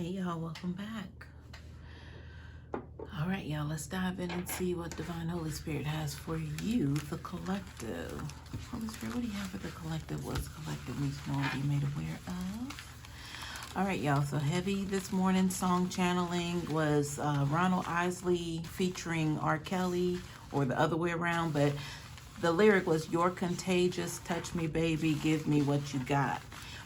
Hey y'all, welcome back. All right, y'all, let's dive in and see what Divine Holy Spirit has for you, the collective. Holy Spirit, what do you have for the collective? What's collective needs to know and be made aware of? All right, y'all, so heavy this morning song channeling was Ronald Isley featuring R. Kelly, or the other way around, but the lyric was, "You're contagious, touch me, baby, give me what you got."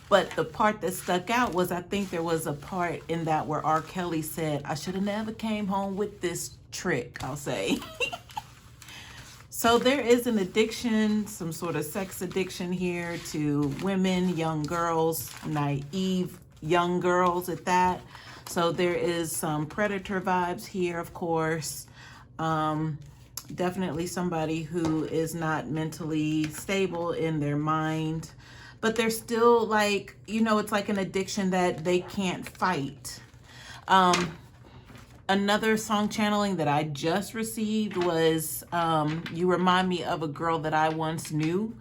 But the part that stuck out was, I think there was a part in that where R. Kelly said, "I should have never came home with this trick," I'll say. So there is an addiction, some sort of sex addiction here to women, young girls, naive young girls at that. So there is some predator vibes here, of course. Definitely somebody who is not mentally stable in their mind, but they're still like, it's like an addiction that they can't fight. Another song channeling that I just received was, "You remind me of a girl that I once knew.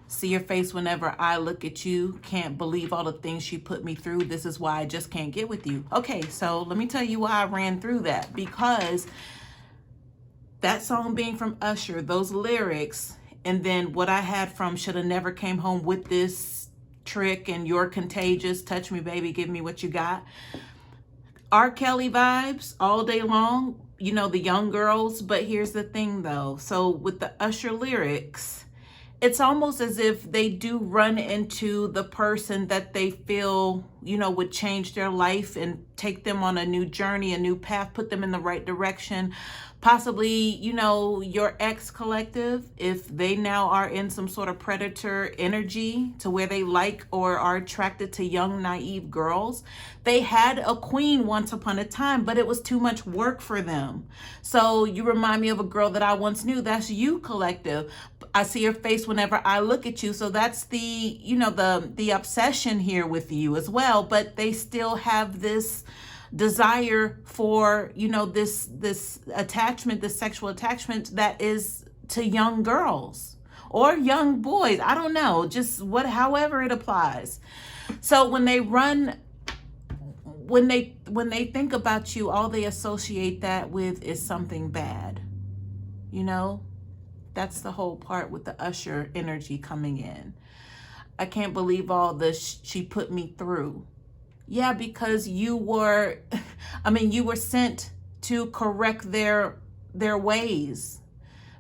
See your face whenever I look at you. Can't believe all the things she put me through. This is why I just can't get with you." Okay, so let me tell you why I ran through that. Because that song being from Usher, those lyrics, and then what I had from "Shoulda Never Came Home with This Trick" and "You're Contagious, touch me, baby, give me what you got." R. Kelly vibes all day long, the young girls. But here's the thing though. So with the Usher lyrics, it's almost as if they do run into the person that they feel, would change their life and take them on a new journey, a new path, put them in the right direction. Possibly, your ex collective, if they now are in some sort of predator energy to where they like or are attracted to young, naive girls. They had a queen once upon a time, but it was too much work for them. So "you remind me of a girl that I once knew." That's you, collective. "I see your face whenever I look at you." So that's the, the obsession here with you as well. But they still have this desire for, this attachment, this sexual attachment that is to young girls or young boys. I don't know, just however it applies. So when they think about you, all they associate that with is something bad. That's the whole part with the Usher energy coming in. "I can't believe all this she put me through." Yeah, because you were sent to correct their ways,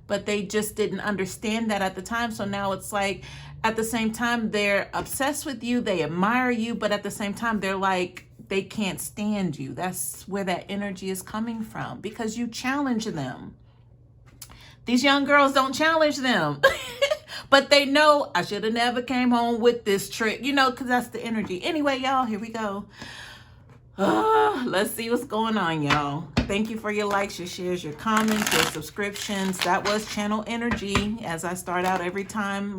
but they just didn't understand that at the time. So now it's like, at the same time, they're obsessed with you, they admire you, but at the same time, they're like, they can't stand you. That's where that energy is coming from, because you challenge them. These young girls don't challenge them. But they know, "I should have never came home with this trick," because that's the energy. Anyway, y'all, here we go. Let's see what's going on, y'all. Thank you for your likes, your shares, your comments, your subscriptions. That was channel energy. As I start out every time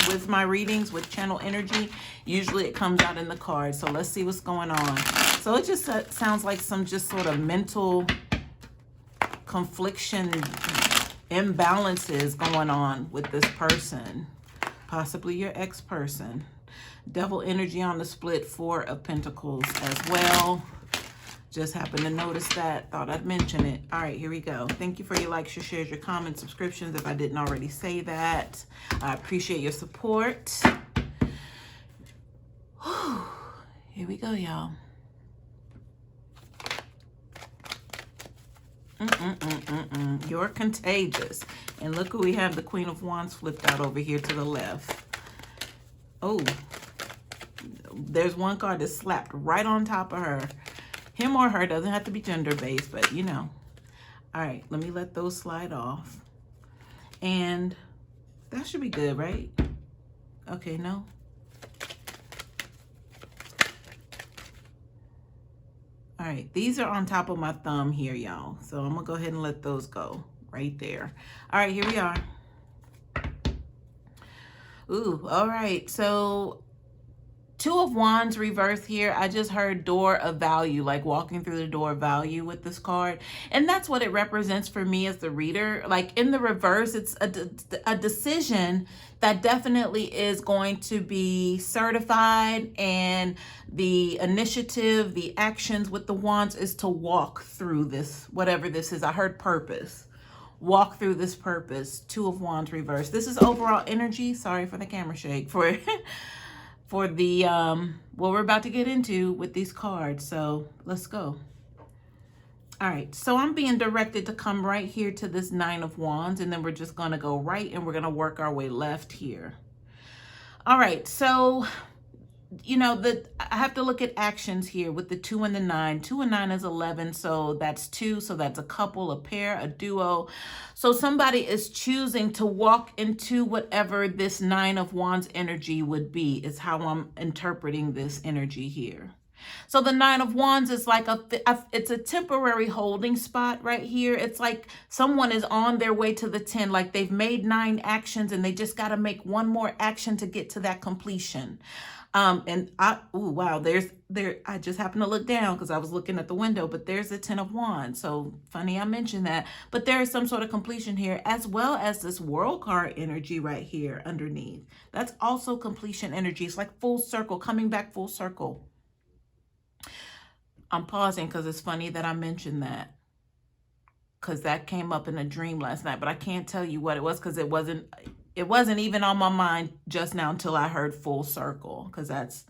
with my readings with channel energy, usually it comes out in the card. So let's see what's going on. So it just sounds like some just sort of mental confliction, imbalances going on with this person, possibly your ex-person. Devil energy on the split, Four of Pentacles as well. Just happened to notice that, thought I'd mention it. All right, here we go. Thank you for your likes, your shares, your comments, subscriptions, if I didn't already say that. I appreciate your support. Whew. Here we go, y'all. You're contagious. And look who we have, the Queen of Wands flipped out over here to the left. Oh, there's one card that slapped right on top of her. Him or her, doesn't have to be gender-based, but All right, let me let those slide off. And that should be good, right? Okay, no? All right, these are on top of my thumb here, y'all. So I'm gonna go ahead and let those go right there. All right, here we are. Ooh, all right. So Two of Wands reverse here. I just heard door of value, like walking through the door of value with this card. And that's what it represents for me as the reader. Like in the reverse, it's a decision that definitely is going to be certified. And the initiative, the actions with the wands is to walk through this, whatever this is. I heard purpose. Walk through this purpose. Two of Wands reverse. This is overall energy. Sorry for the camera shake. For the what we're about to get into with these cards. So let's go. All right, so I'm being directed to come right here to this Nine of Wands, and then we're just gonna go right and we're gonna work our way left here. All right, so you know, I have to look at actions here with the 2 and the 9. 2 and 9 is 11, so that's 2. So that's a couple, a pair, a duo. So somebody is choosing to walk into whatever this 9 of Wands energy would be, is how I'm interpreting this energy here. So the 9 of Wands is like it's a temporary holding spot right here. It's like someone is on their way to the 10, like they've made 9 actions and they just got to make one more action to get to that completion. And wow, I just happened to look down because I was looking at the window, but there's the 10 of Wands. So funny I mentioned that, but there is some sort of completion here, as well as this World card energy right here underneath. That's also completion energy. It's like full circle, coming back full circle. I'm pausing because it's funny that I mentioned that, because that came up in a dream last night, but I can't tell you what it was because it wasn't even on my mind just now until I heard full circle, because that's,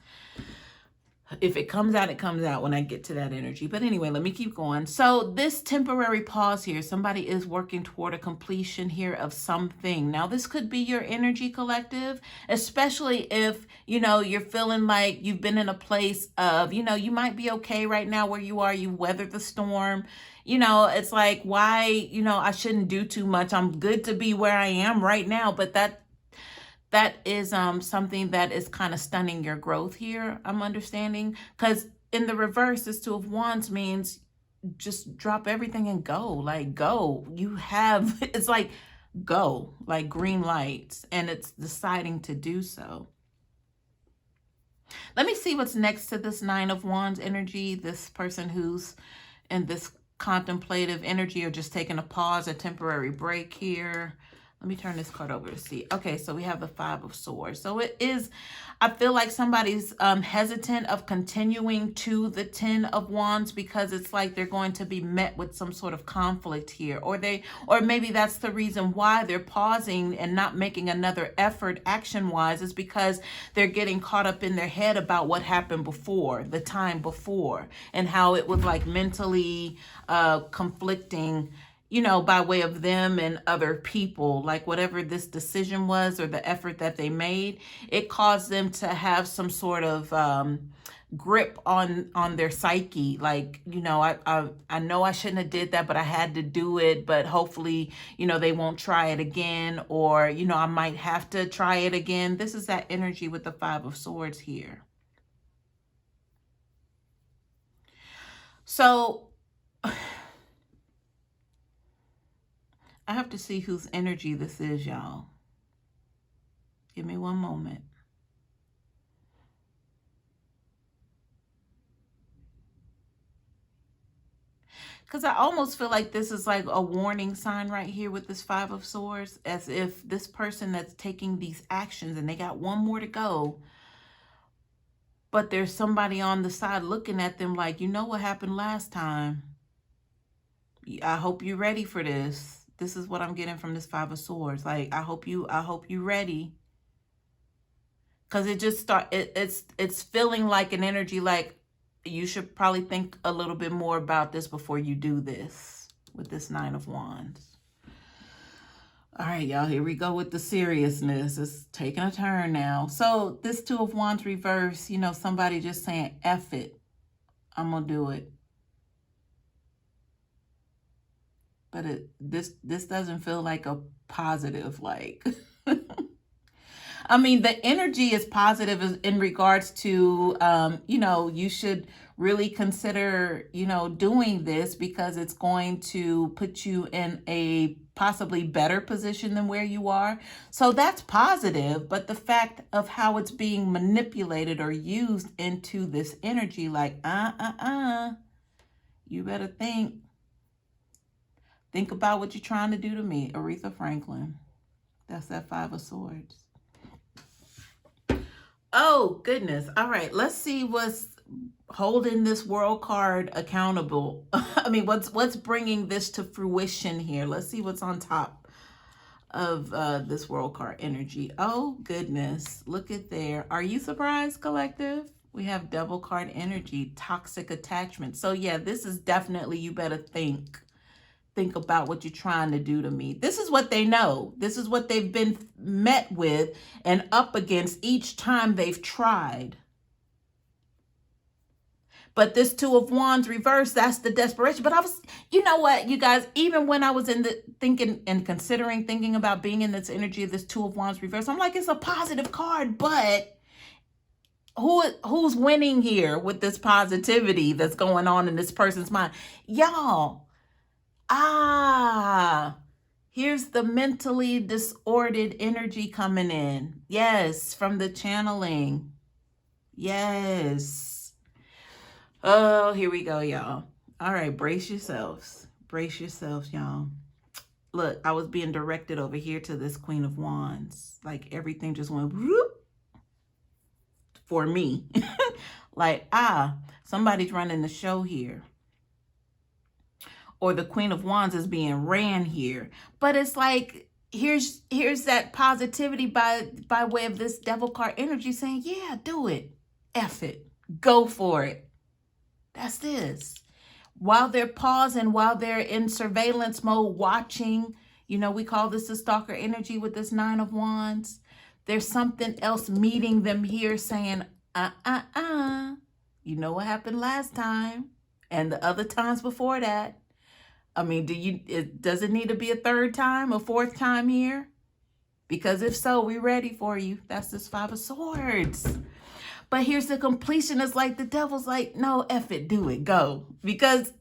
if it comes out, it comes out when I get to that energy. But anyway, let me keep going. So this temporary pause here, somebody is working toward a completion here of something. Now, this could be your energy collective, especially if, you know, you're feeling like you've been in a place of, you know, you might be okay right now where you are, you weathered the storm. You know, it's like, why, you know, I shouldn't do too much. I'm good to be where I am right now. But that is something that is kind of stunning your growth here, I'm understanding. Because in the reverse, this 2 of Wands means just drop everything and go. Like, go. You have, it's like, go. Like green lights. And it's deciding to do so. Let me see what's next to this 9 of Wands energy. This person who's in this contemplative energy or just taking a pause, a temporary break here. Let me turn this card over to see. Okay, so we have the 5 of Swords. So it is, I feel like somebody's hesitant of continuing to the 10 of Wands because it's like they're going to be met with some sort of conflict here. Or maybe that's the reason why they're pausing and not making another effort action-wise, is because they're getting caught up in their head about what happened before, the time before, and how it was like mentally conflicting, you know, by way of them and other people. Like whatever this decision was or the effort that they made, it caused them to have some sort of grip on their psyche. Like, you know, I know I shouldn't have did that, but I had to do it. But hopefully, you know, they won't try it again, or, you know, I might have to try it again. This is that energy with the 5 of Swords here. So I have to see whose energy this is, y'all. Give me one moment. Because I almost feel like this is like a warning sign right here with this 5 of Swords, as if this person that's taking these actions and they got one more to go, but there's somebody on the side looking at them like, you know what happened last time? I hope you're ready for this. This is what I'm getting from this 5 of Swords. Like, I hope you ready. Because it just it's feeling like an energy like you should probably think a little bit more about this before you do this with this 9 of Wands. All right, y'all, here we go with the seriousness. It's taking a turn now. So this 2 of Wands reverse, you know, somebody just saying, F it, I'm going to do it. But this doesn't feel like a positive, like, I mean, the energy is positive in regards to, you know, you should really consider, you know, doing this because it's going to put you in a possibly better position than where you are. So that's positive, but the fact of how it's being manipulated or used into this energy, like, you better think about what you're trying to do to me, Aretha Franklin. That's that Five of Swords. Oh, goodness. All right, let's see what's holding this world card accountable. I mean, what's bringing this to fruition here? Let's see what's on top of this world card energy. Oh, goodness. Look at there. Are you surprised, collective? We have devil card energy, toxic attachment. So, yeah, this is definitely, you better think about what you're trying to do to me. This is what they know. This is what they've been met with and up against each time they've tried. But this Two of Wands reverse, that's the desperation. But I was, you know what, you guys, even when I was in the thinking about being in this energy of this Two of Wands reverse, I'm like, it's a positive card, but who's winning here with this positivity that's going on in this person's mind? Y'all, here's the mentally disordered energy coming in. Yes, from the channeling. Yes. Oh, here we go, y'all. All right, brace yourselves. Brace yourselves, y'all. Look, I was being directed over here to this Queen of Wands. Like everything just went whoop for me. Like, somebody's running the show here. Or the Queen of Wands is being ran here. But it's like, here's that positivity by way of this devil card energy saying, yeah, do it. F it. Go for it. That's this. While they're pausing, while they're in surveillance mode, watching, you know, we call this the stalker energy with this Nine of Wands. There's something else meeting them here saying, you know what happened last time and the other times before that. I mean, does it need to be a third time, a fourth time here? Because if so, we're ready for you. That's this Five of Swords. But here's the completion. It's like the devil's like, no, F it, do it, go. Because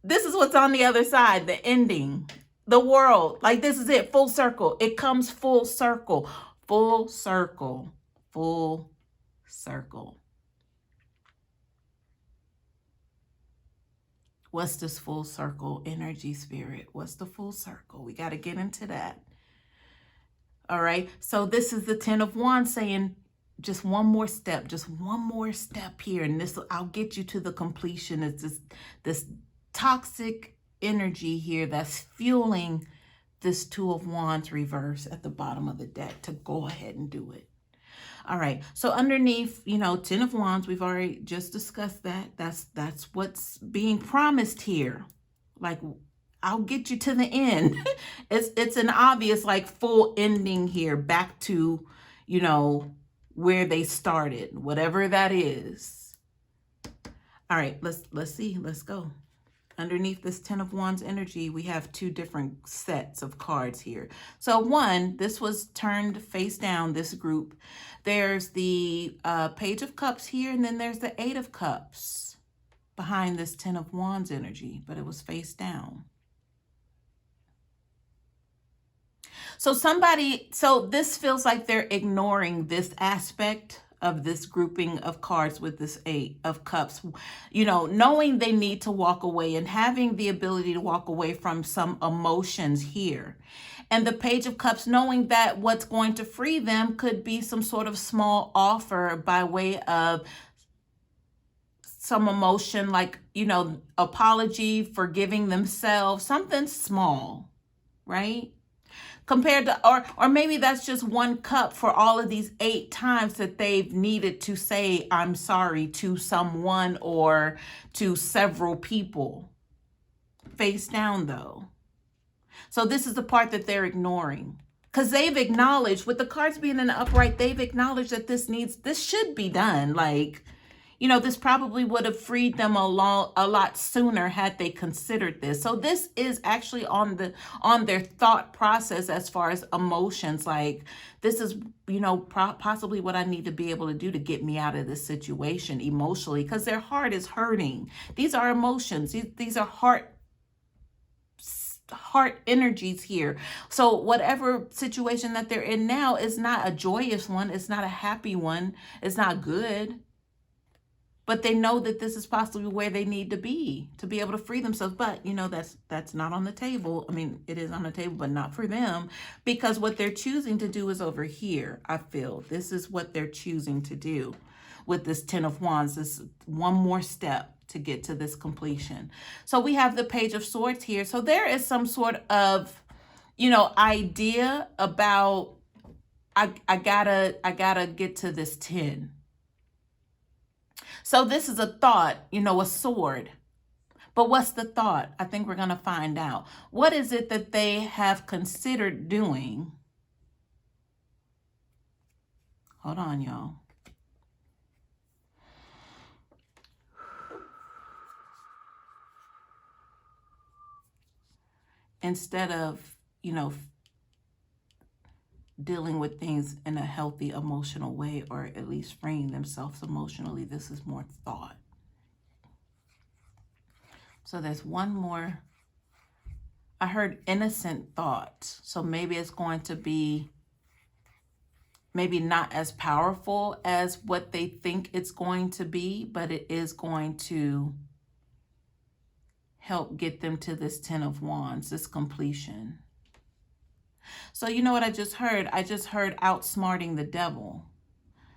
this is what's on the other side, the ending, the world. Like, this is it, full circle. It comes full circle, full circle, full circle. What's this full circle energy, spirit? What's the full circle? We got to get into that. All right. So this is the Ten of Wands saying just one more step here. And this, I'll get you to the completion. It's this toxic energy here that's fueling this Two of Wands reverse at the bottom of the deck to go ahead and do it. All right, so underneath, you know, Ten of Wands, we've already just discussed that. That's what's being promised here. Like, I'll get you to the end. It's an obvious, like, full ending here, back to, you know, where they started, whatever that is. All right, let's see. Let's go. Underneath this Ten of Wands energy, we have two different sets of cards here. So one, this was turned face down, this group. There's the Page of Cups here, and then there's the Eight of Cups behind this Ten of Wands energy, but it was face down. So this feels like they're ignoring this aspect of this grouping of cards with this Eight of Cups, you know, knowing they need to walk away and having the ability to walk away from some emotions here. And the Page of Cups, knowing that what's going to free them could be some sort of small offer by way of some emotion, like, you know, apology, forgiving themselves, something small, right? Compared to, or maybe that's just one cup for all of these 8 times that they've needed to say, I'm sorry to someone or to several people. Face down though. So this is the part that they're ignoring. Because they've acknowledged, with the cards being in the upright, they've acknowledged that this should be done. Like, you know, this probably would have freed them a lot sooner had they considered this. So this is actually on their thought process as far as emotions. Like, this is, you know, possibly what I need to be able to do to get me out of this situation emotionally, because their heart is hurting. These are emotions. These are heart energies here. So whatever situation that they're in now is not a joyous one. It's not a happy one. It's not good. But they know that this is possibly where they need to be able to free themselves. But, you know, that's not on the table. I mean, it is on the table, but not for them, because what they're choosing to do is over here. I feel this is what they're choosing to do with this 10 of Wands. This one more step to get to this completion. So we have the Page of Swords here. So there is some sort of, you know, idea about, I gotta get to this 10. So this is a thought, you know, a sword. But what's the thought? I think we're going to find out. What is it that they have considered doing? Hold on, y'all. Instead of, you know, dealing with things in a healthy emotional way, or at least freeing themselves emotionally, this is more thought. So there's one more. I heard innocent thought. So maybe it's going to be maybe not as powerful as what they think it's going to be, but it is going to help get them to this 10 of Wands, this completion. So you know what I just heard? I just heard outsmarting the devil.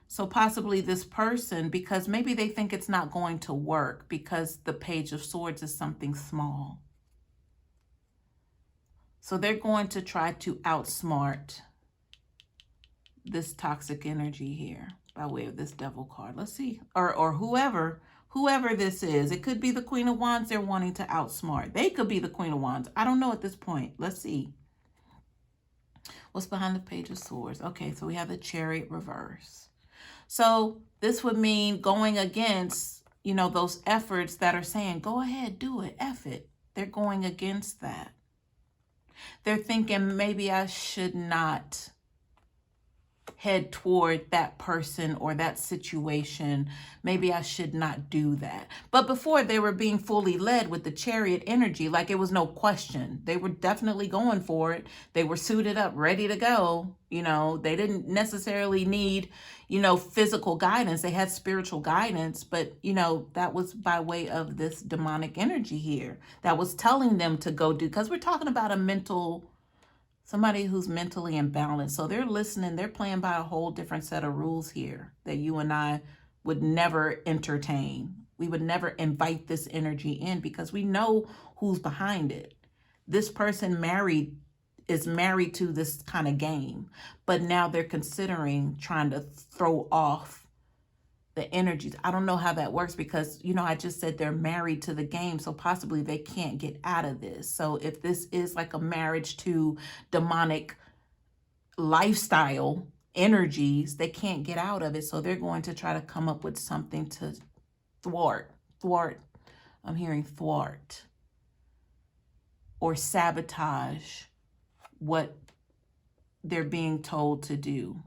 So possibly this person, because maybe they think it's not going to work because the Page of Swords is something small. So they're going to try to outsmart this toxic energy here by way of this devil card. Let's see. Or whoever this is. It could be the Queen of Wands they're wanting to outsmart. They could be the Queen of Wands. I don't know at this point. Let's see. What's behind the Page of Swords? Okay, so we have the Chariot reverse. So this would mean going against, you know, those efforts that are saying, go ahead, do it, F it. They're going against that. They're thinking maybe I should not head toward that person or that situation. Maybe I should not do that. But before, they were being fully led with the Chariot energy, like it was no question. They were definitely going for it. They were suited up, ready to go. You know, they didn't necessarily need, you know, physical guidance. They had spiritual guidance, but, you know, that was by way of this demonic energy here that was telling them to go do, because we're talking about a mental, somebody who's mentally imbalanced. So they're listening, they're playing by a whole different set of rules here that you and I would never entertain. We would never invite this energy in because we know who's behind it. This person is married to this kind of game, but now they're considering trying to throw off the energies. I don't know how that works because, you know, I just said they're married to the game, so possibly they can't get out of this. So if this is like a marriage to demonic lifestyle energies, they can't get out of it. So they're going to try to come up with something to thwart. I'm hearing thwart or sabotage what they're being told to do.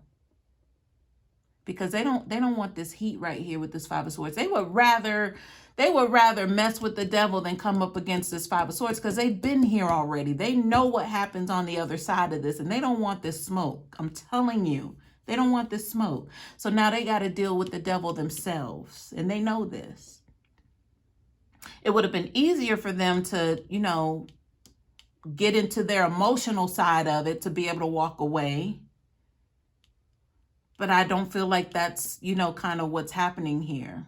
Because they don't want this heat right here with this Five of Swords. They would rather mess with the devil than come up against this Five of Swords because they've been here already. They know what happens on the other side of this, and they don't want this smoke. I'm telling you, they don't want this smoke. So now they got to deal with the devil themselves, and they know this. It would have been easier for them to, you know, get into their emotional side of it to be able to walk away. But I don't feel like that's, you know, kind of what's happening here.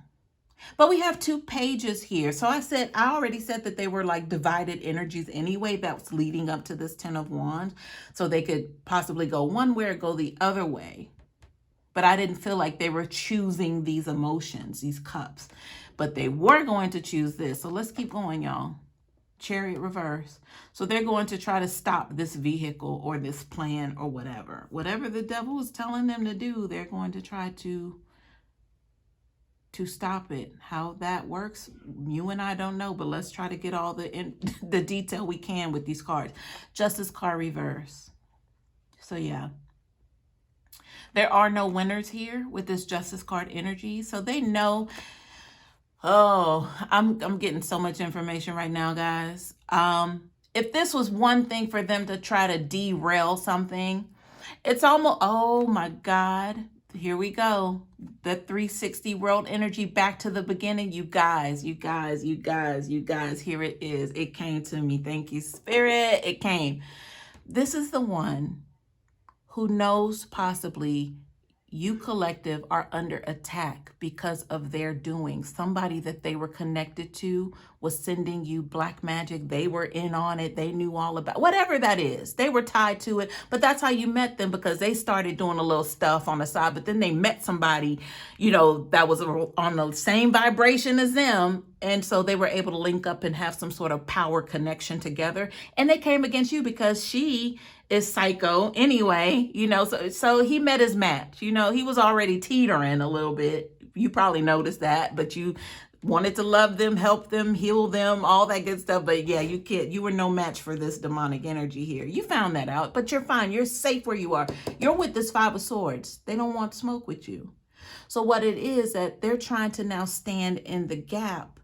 But we have two pages here. So I already said that they were like divided energies anyway. That's leading up to this 10 of Wands. So they could possibly go one way or go the other way. But I didn't feel like they were choosing these emotions, these cups. But they were going to choose this. So let's keep going, y'all. Chariot reverse. So they're going to try to stop this vehicle or this plan or whatever. Whatever the devil is telling them to do, they're going to try to stop it. How that works, you and I don't know, but let's try to get all the detail we can with these cards. Justice card reverse. So yeah. There are no winners here with this Justice card energy. So they know. Oh, I'm getting so much information right now, guys. if this was one thing for them to try to derail something, it's almost, oh my God, here we go. The 360 world energy back to the beginning. You guys, here it is. It came to me. Thank you, Spirit. It came. This is the one who knows possibly you collective are under attack because of their doing. Somebody that they were connected to was sending you black magic. They were in on it. They knew all about whatever that is. They were tied to it. But that's how you met them, because they started doing a little stuff on the side. But then they met somebody, that was on the same vibration as them. And so they were able to link up and have some sort of power connection together. And they came against you because she is psycho anyway, so he met his match. He was already teetering a little bit. You probably noticed that, but you wanted to love them, help them, heal them, all that good stuff. But yeah, you were no match for this demonic energy here. You found that out, but you're fine. You're safe where you are. You're with this 5 of Swords. They don't want smoke with you. So what it is that they're trying to now stand in the gap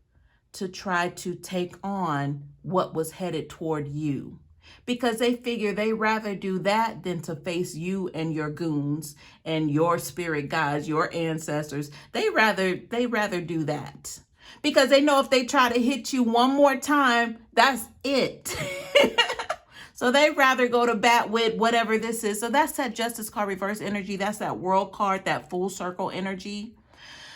to try to take on what was headed toward you, because they figure they rather do that than to face you and your goons and your spirit guides, your ancestors. They rather do that, because they know if they try to hit you one more time, that's it. So they rather go to bat with whatever this is. So that's that Justice card reverse energy. That's that World card, that full circle energy.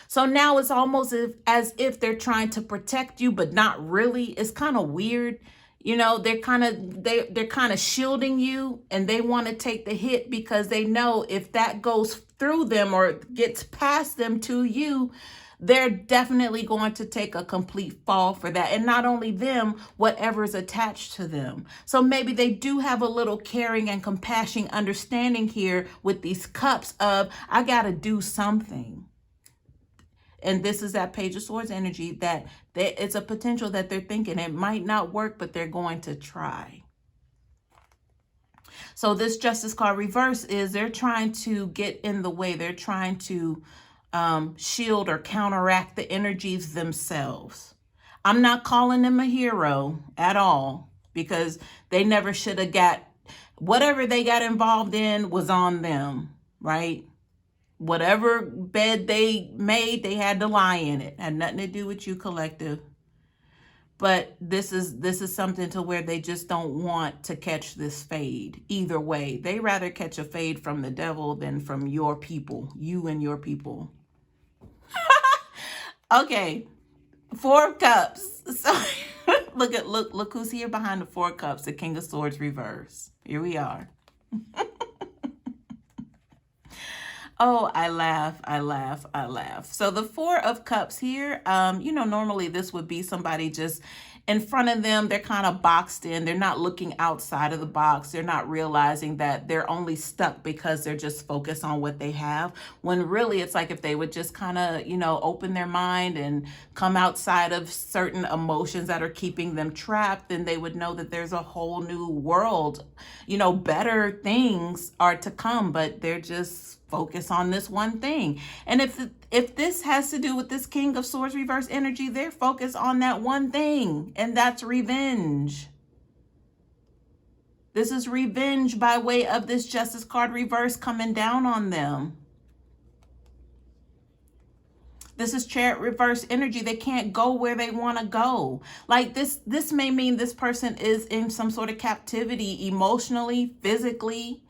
So now it's almost as if they're trying to protect you, but not really. It's kind of weird. They're kind of shielding you, and they want to take the hit because they know if that goes through them or gets past them to you, they're definitely going to take a complete fall for that. And not only them, whatever's attached to them. So maybe they do have a little caring and compassion understanding here with these cups of, I got to do something. And this is that Page of Swords energy that it's a potential that they're thinking it might not work, but they're going to try. So this Justice card reverse is they're trying to get in the way. They're trying to shield or counteract the energies themselves. I'm not calling them a hero at all, because they never should have got, whatever they got involved in was on them, right? Whatever bed they made, they had to lie in it. Had nothing to do with you, collective. But this is something to where they just don't want to catch this fade. Either way, they rather catch a fade from the devil than from your people, you and your people. Okay, 4 of Cups. So look who's here behind the 4 of Cups, the King of Swords reverse. Here we are. Oh, I laugh. So the 4 of Cups here, normally this would be somebody just in front of them. They're kind of boxed in. They're not looking outside of the box. They're not realizing that they're only stuck because they're just focused on what they have. When really it's like if they would just kind of, open their mind and come outside of certain emotions that are keeping them trapped, then they would know that there's a whole new world. Better things are to come, but they're just focus on this one thing. And if this has to do with this King of Swords reverse energy, they're focused on that one thing, and that's revenge. This is revenge by way of this Justice card reverse coming down on them. This is Chariot reverse energy. They can't go where they want to go. Like this may mean this person is in some sort of captivity emotionally, physically.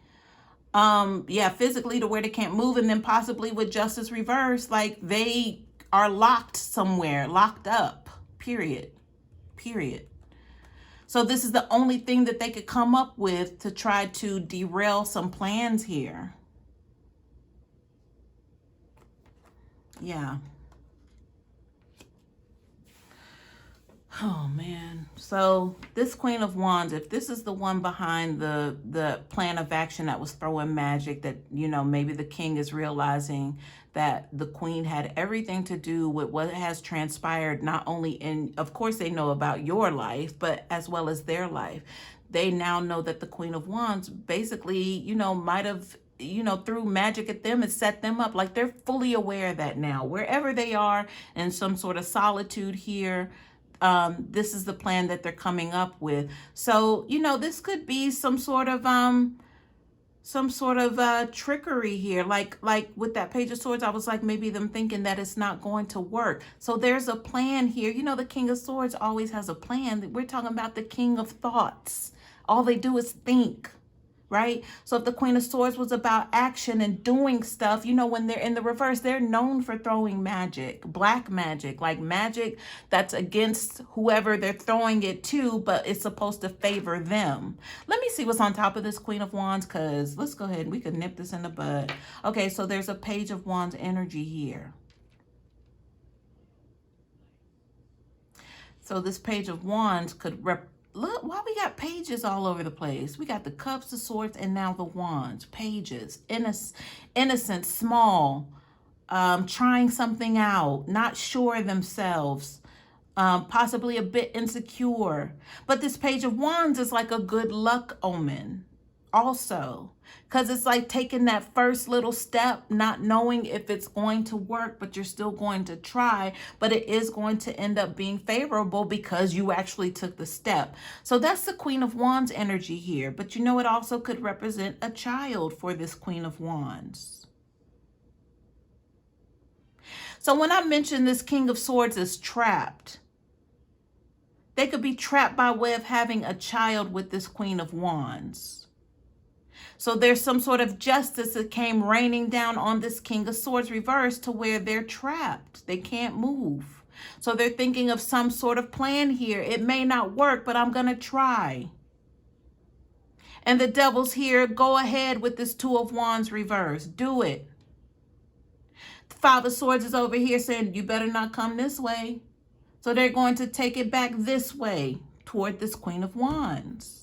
Physically to where they can't move, and then possibly with Justice reverse, like they are locked somewhere, locked up, period. So this is the only thing that they could come up with to try to derail some plans here. Yeah. Oh man. So this Queen of Wands, if this is the one behind the plan of action that was throwing magic, that maybe the king is realizing that the queen had everything to do with what has transpired, not only in, of course they know about your life, but as well as their life. They now know that the Queen of Wands basically, might have threw magic at them and set them up. Like they're fully aware of that now. Wherever they are in some sort of solitude here, this is the plan that they're coming up with. So, this could be some sort of trickery here, like with that Page of Swords. I was like, maybe them thinking that it's not going to work. So there's a plan here. The King of Swords always has a plan. We're talking about the King of Thoughts. All they do is think, right? So if the Queen of Swords was about action and doing stuff, when they're in the reverse, they're known for throwing magic, black magic, like magic that's against whoever they're throwing it to, but it's supposed to favor them. Let me see what's on top of this Queen of Wands, because let's go ahead and we can nip this in the bud. Okay, so there's a Page of Wands energy here. So this Page of Wands could look, why we got pages all over the place? We got the Cups, the Swords, and now the Wands. Pages, innocent, small, trying something out, not sure themselves, possibly a bit insecure. But this Page of Wands is like a good luck omen also, because it's like taking that first little step, not knowing if it's going to work, but you're still going to try, but it is going to end up being favorable because you actually took the step. So that's the Queen of Wands energy here. But it also could represent a child for this Queen of Wands. So when I mentioned this King of Swords is trapped, they could be trapped by way of having a child with this Queen of Wands. So there's some sort of justice that came raining down on this King of Swords reverse to where they're trapped. They can't move. So they're thinking of some sort of plan here. It may not work, but I'm going to try. And the Devil's here. Go ahead with this Two of Wands reverse. Do it. The Five of Swords is over here saying, you better not come this way. So they're going to take it back this way toward this Queen of Wands.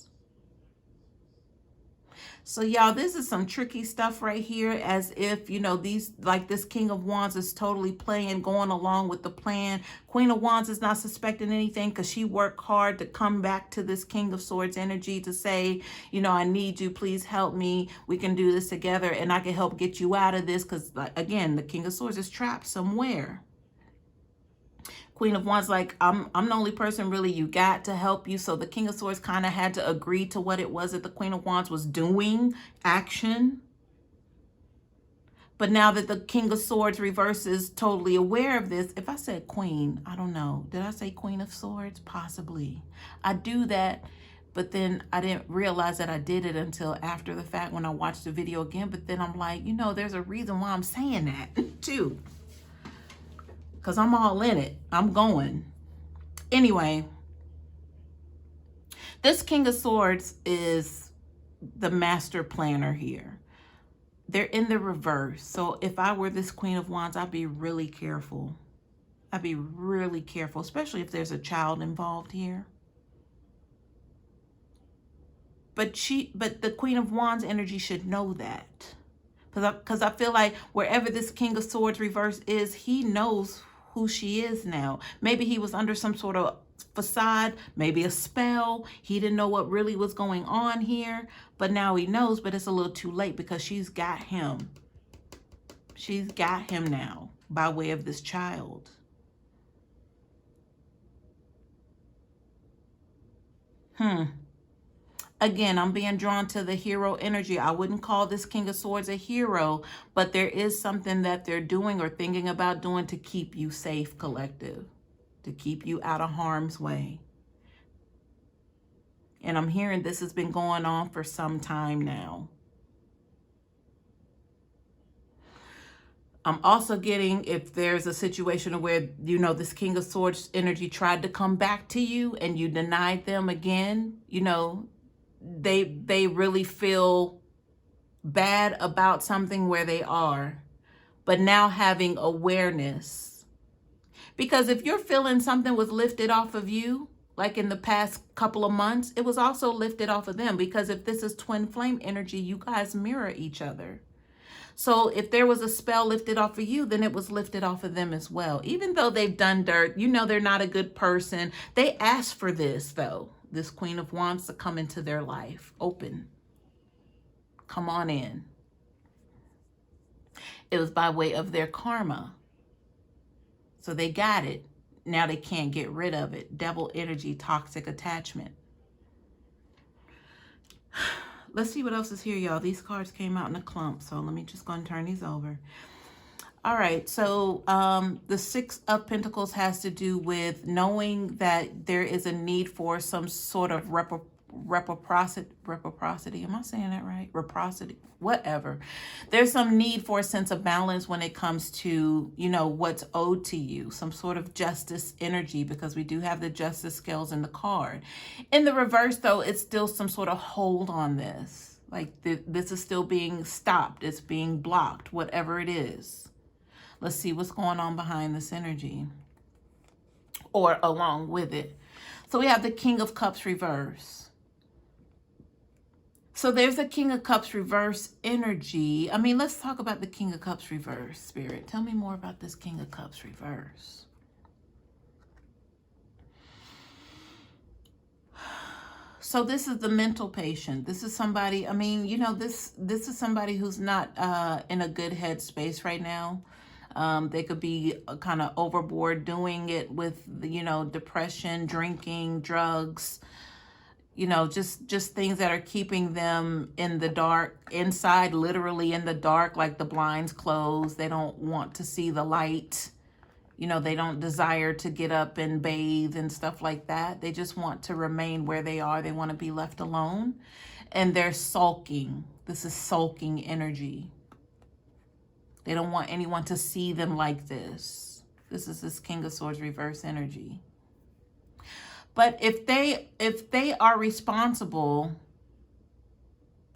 So y'all, this is some tricky stuff right here, as if, this King of Wands is totally playing, going along with the plan. Queen of Wands is not suspecting anything because she worked hard to come back to this King of Swords energy to say, I need you, please help me. We can do this together and I can help get you out of this, because again, the King of Swords is trapped somewhere. Queen of Wands like, I'm the only person really you got to help you. So the King of Swords kind of had to agree to what it was that the Queen of Wands was doing, action. But now that the King of Swords reverse is totally aware of this, if I said Queen, I don't know. Did I say Queen of Swords? Possibly. I do that, but then I didn't realize that I did it until after the fact when I watched the video again. But then I'm like, there's a reason why I'm saying that too. Because I'm all in it. I'm going. Anyway, this King of Swords is the master planner here. They're in the reverse. So if I were this Queen of Wands, I'd be really careful. I'd be really careful, especially if there's a child involved here. But the Queen of Wands energy should know that. Because I feel like wherever this King of Swords reverse is, he knows who she is now. Maybe he was under some sort of facade, maybe a spell. He didn't know what really was going on here, but now he knows, but it's a little too late because she's got him. She's got him now by way of this child. Again, I'm being drawn to the hero energy. I wouldn't call this King of Swords a hero, but there is something that they're doing or thinking about doing to keep you safe, collective, to keep you out of harm's way. And I'm hearing this has been going on for some time now. I'm also getting, if there's a situation where, this King of Swords energy tried to come back to you and you denied them again, they really feel bad about something where they are, but now having awareness. Because if you're feeling something was lifted off of you, like in the past couple of months, it was also lifted off of them. Because if this is twin flame energy, you guys mirror each other. So if there was a spell lifted off of you, then it was lifted off of them as well. Even though they've done dirt, they're not a good person. They asked for this, though. This Queen of Wands to come into their life. Open. Come on in. It was by way of their karma. So they got it. now they can't get rid of it. Devil energy, toxic attachment. Let's see what else is here, y'all. These cards came out in a clump, so let me just go and turn these over. All right, so the Six of Pentacles has to do with knowing that there is a need for some sort of reciprocity. Am I saying that right? Reciprocity, whatever. There's some need for a sense of balance when it comes to, you know, what's owed to you. Some sort of justice energy, because we do have the justice scales in the card. In the reverse, though, it's still some sort of hold on this. Like this is still being stopped. It's being blocked, whatever it is. Let's see what's going on behind this energy or along with it. So we have the King of Cups reverse. So there's a King of Cups reverse energy. I mean, let's talk about the King of Cups reverse, Spirit. Tell me more about this King of Cups reverse. So this is the mental patient. This is somebody, I mean, you know, this is somebody who's not in a good headspace right now. They could be kind of overboard doing it with, you know, depression, drinking, drugs, you know, just things that are keeping them in the dark, inside, literally in the dark, like the blinds closed. They don't want to see the light. You know, they don't desire to get up and bathe and stuff like that. They just want to remain where they are. They want to be left alone. And they're sulking. This is sulking energy. They don't want anyone to see them like this. This is this King of Swords reverse energy. But if they are responsible,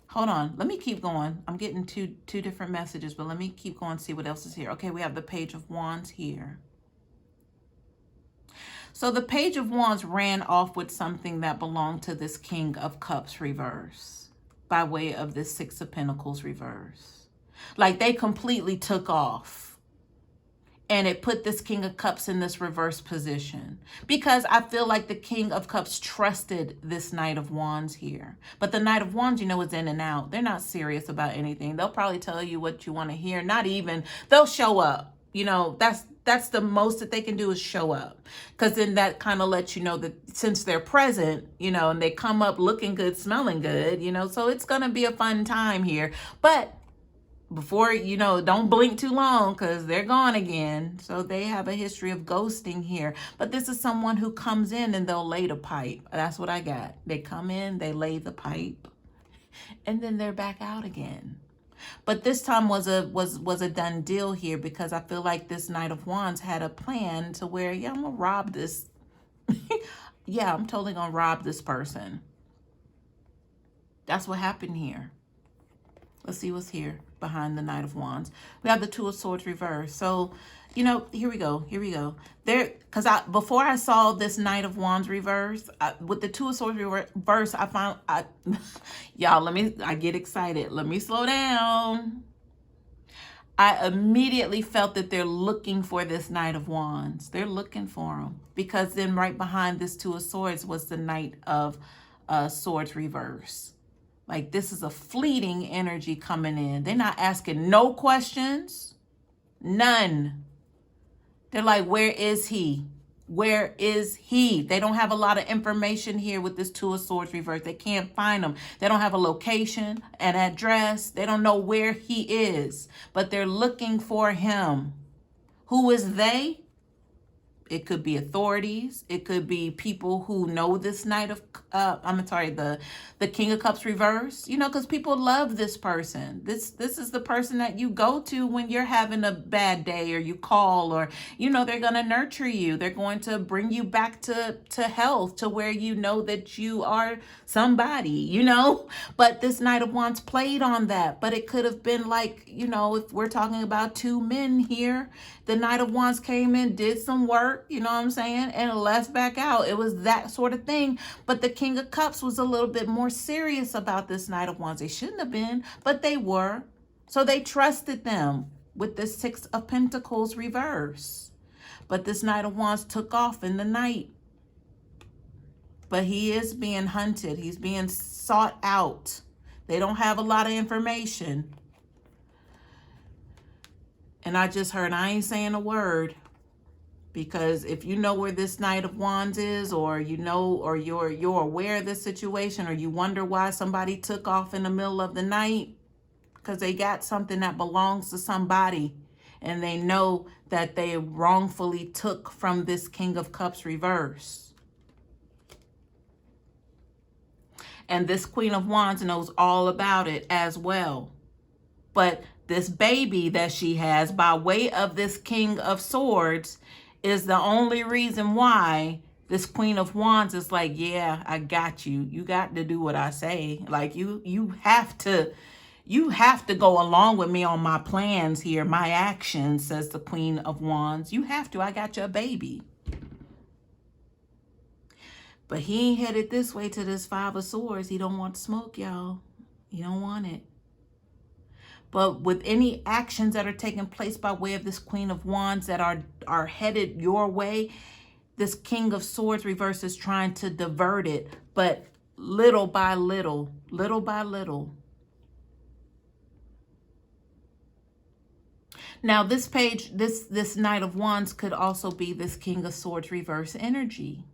hold on, let me keep going. I'm getting two different messages, but let me keep going, see what else is here. Okay, we have the Page of Wands here. So the Page of Wands ran off with something that belonged to this King of Cups reverse by way of this Six of Pentacles reverse. Like they completely took off. And it put this King of Cups in this reverse position. Because I feel like the King of Cups trusted this Knight of Wands here. But the Knight of Wands, you know, is in and out. They're not serious about anything. They'll probably tell you what you want to hear. Not even. They'll show up. You know, that's the most that they can do is show up. Because then that kind of lets you know that since they're present, you know, and they come up looking good, smelling good, you know. So it's going to be a fun time here. But before, you know, don't blink too long because they're gone again. So they have a history of ghosting here. But this is someone who comes in and they'll lay the pipe. That's what I got. They come in, they lay the pipe, and then they're back out again. But this time was a done deal here, because I feel like this Knight of Wands had a plan to where, yeah, I'm going to rob this. Yeah, I'm totally going to rob this person. That's what happened here. Let's see what's here behind the Knight of Wands. We have the Two of Swords reverse. So, you know, here we go. There, because before I saw this Knight of Wands reverse, with the Two of Swords reverse, I found, y'all, I get excited. Let me slow down. I immediately felt that they're looking for this Knight of Wands. They're looking for him, because then right behind this Two of Swords was the Knight of Swords reverse. Like this is a fleeting energy coming in. They're not asking no questions. None. They're like, where is he? Where is he? They don't have a lot of information here with this Two of Swords reverse. They can't find him. They don't have a location, an address. They don't know where he is. But they're looking for him. Who is they? It could be authorities. It could be people who know this Knight of, the King of Cups reverse. You know, because people love this person. This is the person that you go to when you're having a bad day, or you call, or, you know, they're going to nurture you. They're going to bring you back to health, to where you know that you are somebody, you know. But this Knight of Wands played on that. But it could have been like, you know, if we're talking about two men here, the Knight of Wands came in, did some work, you know what I'm saying, and left back out. It was that sort of thing. But the King of Cups was a little bit more serious about this Knight of Wands. They shouldn't have been, but they were. So they trusted them with the Six of Pentacles reverse. But this Knight of Wands took off in the night. But he is being hunted. He's being sought out. They don't have a lot of information. And I just heard, I ain't saying a word. Because if you know where this Knight of Wands is, or you know, or you're aware of this situation, or you wonder why somebody took off in the middle of the night, because they got something that belongs to somebody, and they know that they wrongfully took from this King of Cups reverse. And this Queen of Wands knows all about it as well. But this baby that she has by way of this King of Swords is the only reason why this Queen of Wands is like, yeah, I got you. You got to do what I say. Like you have to go along with me on my plans here, my actions, says the Queen of Wands. You have to. I got your baby. But he ain't headed this way to this Five of Swords. He don't want smoke, y'all. He don't want it. But with any actions that are taking place by way of this Queen of Wands that are headed your way, this King of Swords reverse is trying to divert it, but little by little, little by little. Now this page, this Knight of Wands could also be this King of Swords reverse energy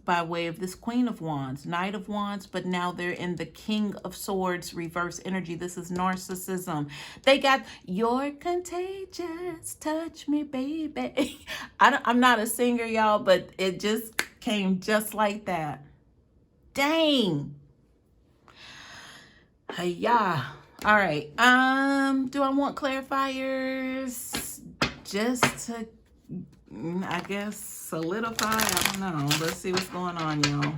by way of this Queen of Wands, Knight of Wands, but now they're in the King of Swords reverse energy. This is narcissism. They got, you're contagious, touch me, baby. I'm not a singer, y'all, but it just came just like that. Dang. Hiya. All right. Do I want clarifiers? Just to, I guess, solidify. I don't know. Let's see what's going on, y'all.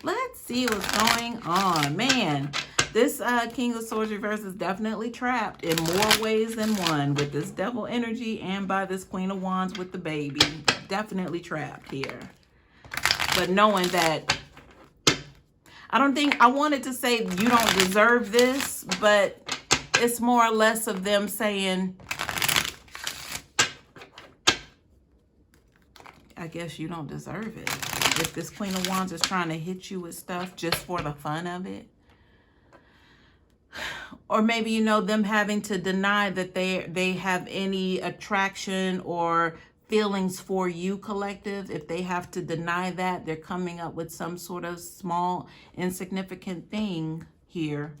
Let's see what's going on. Man, this King of Swords reverse is definitely trapped in more ways than one with this devil energy and by this Queen of Wands with the baby. Definitely trapped here. But knowing that, I don't think, I wanted to say you don't deserve this, but it's more or less of them saying, I guess you don't deserve it. If this Queen of Wands is trying to hit you with stuff just for the fun of it. Or maybe, you know, them having to deny that they have any attraction or feelings for you, collective. If they have to deny that, they're coming up with some sort of small, insignificant thing here.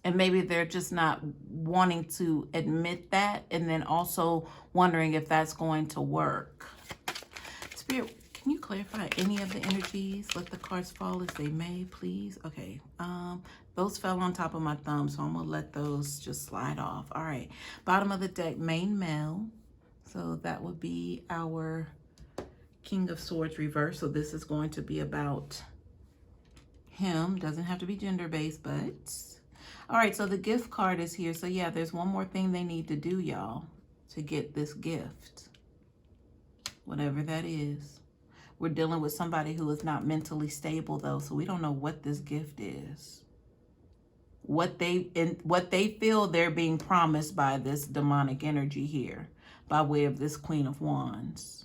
And maybe they're just not wanting to admit that, and then also wondering if that's going to work. Spirit, can you clarify any of the energies? Let the cards fall as they may, please. Okay. Those fell on top of my thumb, so I'm going to let those just slide off. All right. Bottom of the deck, main male. So that would be our King of Swords reverse. So this is going to be about him. Doesn't have to be gender-based, but... All right, so the gift card is here. So yeah, there's one more thing they need to do, y'all, to get this gift. Whatever that is. We're dealing with somebody who is not mentally stable, though, so we don't know what this gift is. What they feel they're being promised by this demonic energy here, by way of this Queen of Wands.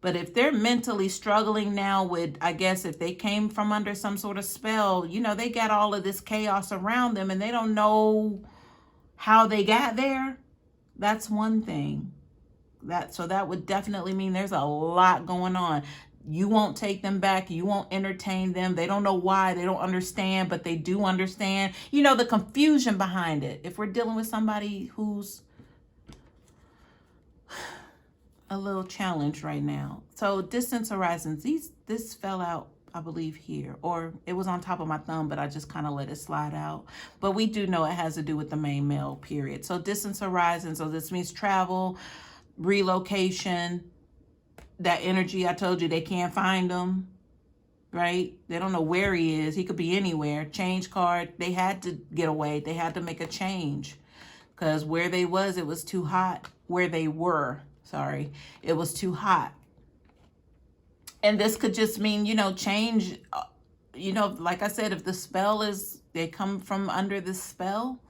But if they're mentally struggling now with, I guess, if they came from under some sort of spell, you know, they got all of this chaos around them and they don't know how they got there. That's one thing. So that would definitely mean there's a lot going on. You won't take them back. You won't entertain them. They don't know why. They don't understand, but they do understand. You know, the confusion behind it. If we're dealing with somebody who's a little challenge right now. So distance horizons, this fell out, I believe, here, or it was on top of my thumb, but I just kind of let it slide out. But we do know it has to do with the main male, period. So distance horizons, so this means travel, relocation, that energy I told you they can't find him, right? They don't know where he is. He could be anywhere. Change card, they had to get away. They had to make a change because where they was, it was too hot. Where they were, sorry, it was too hot. And this could just mean, you know, change, you know, like I said, if the spell is, they come from under the spell,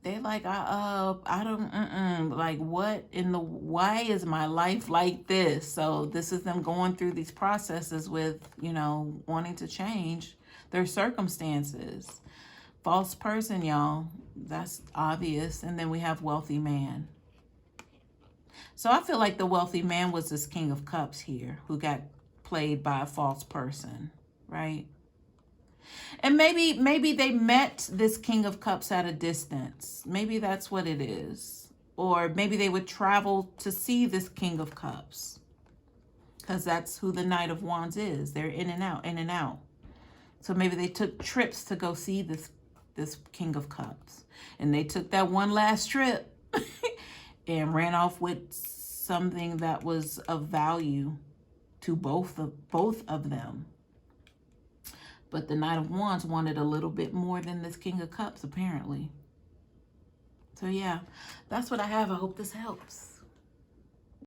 they like, I don't, like, what in the, why is my life like this? So this is them going through these processes with, you know, wanting to change. their circumstances. False person, y'all. That's obvious. And then we have wealthy man. So I feel like the wealthy man was this King of Cups here who got played by a false person, right? And maybe they met this King of Cups at a distance. Maybe that's what it is. Or maybe they would travel to see this King of Cups. Because that's who the Knight of Wands is. They're in and out, in and out. So maybe they took trips to go see this King of Cups. And they took that one last trip and ran off with something that was of value to both of them. But the Knight of Wands wanted a little bit more than this King of Cups, apparently. So yeah, that's what I have. I hope this helps.